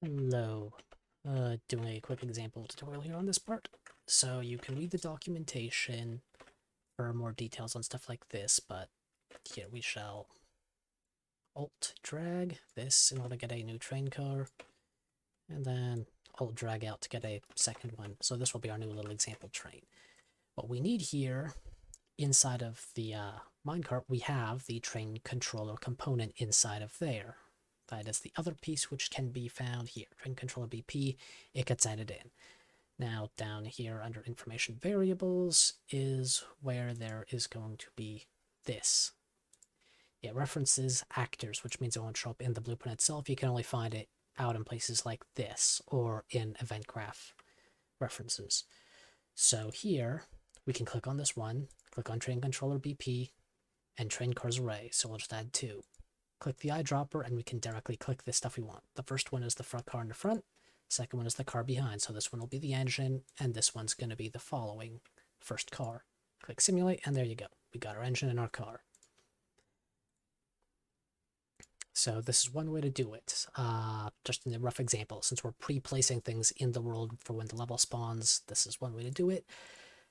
Hello. Doing a quick example tutorial here on this part. So you can read the documentation for more details on stuff like this, but here we shall Alt drag this in order to get a new train car, and then Alt drag out to get a second one. So this will be our new little example train. What we need here inside of the minecart, we have the train controller component inside of there. That is the other piece which can be found here. Train controller BP, it gets added in. Now down here under information variables is where there is going to be this. It references actors, which means it won't show up in the blueprint itself. You can only find it out in places like this or in event graph references. So here we can click on this one, click on train controller BP and train cars array. So we'll just add two. Click the eyedropper and we can directly click the stuff we want. The first one is the front car in the front. Second one is the car behind. So this one will be the engine and this one's going to be the following first car. Click simulate and there you go. We got our engine and our car. So this is one way to do it. Just in a rough example, since we're pre-placing things in the world for when the level spawns, this is one way to do it.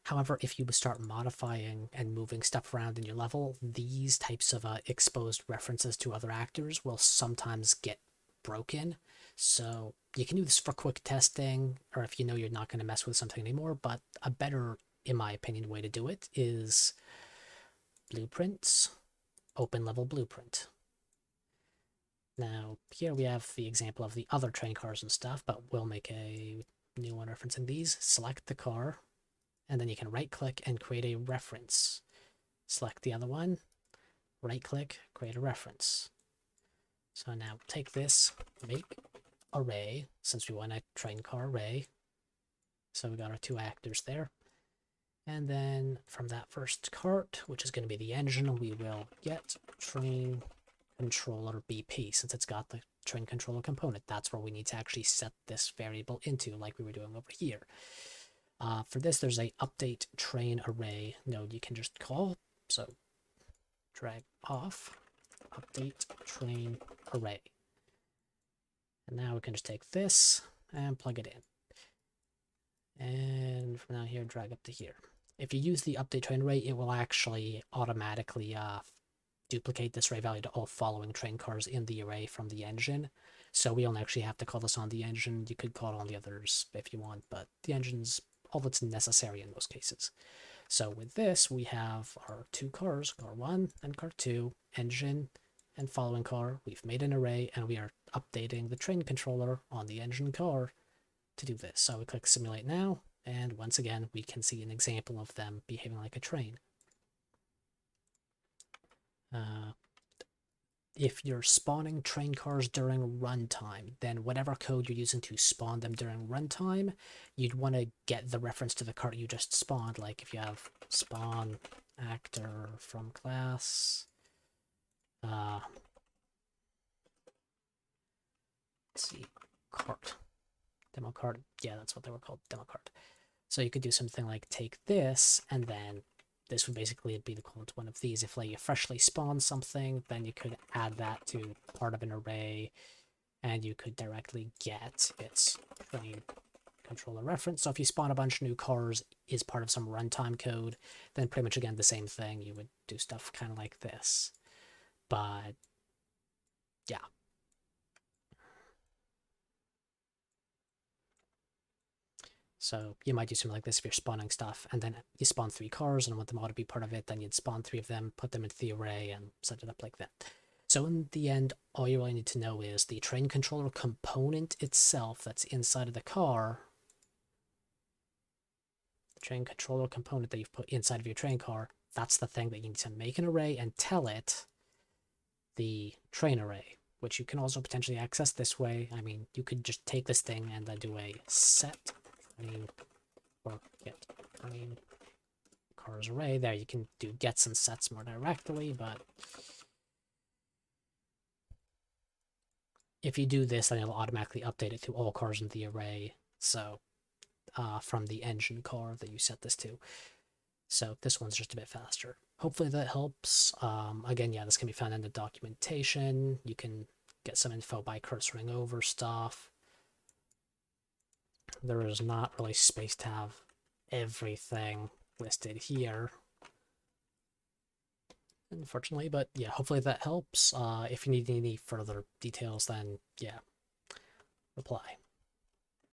However, if you start modifying and moving stuff around in your level, these types of exposed references to other actors will sometimes get broken. So you can do this for quick testing, or if you know you're not going to mess with something anymore, but a better, in my opinion, way to do it is blueprints, open level blueprint. Now, here we have the example of the other train cars and stuff, but we'll make a new one referencing these. Select the car, and then you can right click and create a reference. Select the other one, right click, create a reference. So now take this, make array, since we want a train car array. So we got our two actors there. And then from that first cart, which is going to be the engine, we will get train controller BP, since it's got the train controller component. That's where we need to actually set this variable into, like we were doing over here. For this, there's a update train array node you can just call. So drag off update train array. And now we can just take this and plug it in. And from down here, drag up to here. If you use the update train array, it will actually automatically duplicate this array value to all following train cars in the array from the engine. So we don't actually have to call this on the engine. You could call it on the others if you want, but the engine's all that's necessary in most cases. So with this, we have our two cars, car 1 and car 2, engine and following car. We've made an array and we are updating the train controller on the engine car to do this. So we click simulate now, and once again, we can see an example of them behaving like a train. If you're spawning train cars during runtime, then whatever code you're using to spawn them during runtime, you'd want to get the reference to the cart you just spawned. Like if you have spawn actor from class, let's see, cart, demo cart. Yeah, that's what they were called, demo cart. So you could do something like take this and then this would basically be the equivalent to one of these. If like you freshly spawn something, then you could add that to part of an array, and you could directly get its train controller reference. So if you spawn a bunch of new cars is part of some runtime code, then pretty much again the same thing. You would do stuff kind of like this. But yeah. So you might do something like this if you're spawning stuff, and then you spawn 3 cars and want them all to be part of it, then you'd spawn 3 of them, put them into the array, and set it up like that. So in the end, all you really need to know is the train controller component itself that's inside of the car, the train controller component that you've put inside of your train car, that's the thing that you need to make an array and tell it the train array, which you can also potentially access this way. I mean, you could just take this thing and then do a set train or get train cars array. There you can do gets and sets more directly, but if you do this, then it'll automatically update it to all cars in the array. So from the engine car that you set this to. So this one's just a bit faster. Hopefully that helps. Again, yeah, this can be found in the documentation. You can get some info by cursoring over stuff. there is not really space to have everything listed here, unfortunately. But yeah, hopefully that helps. If you need any further details, then yeah, reply.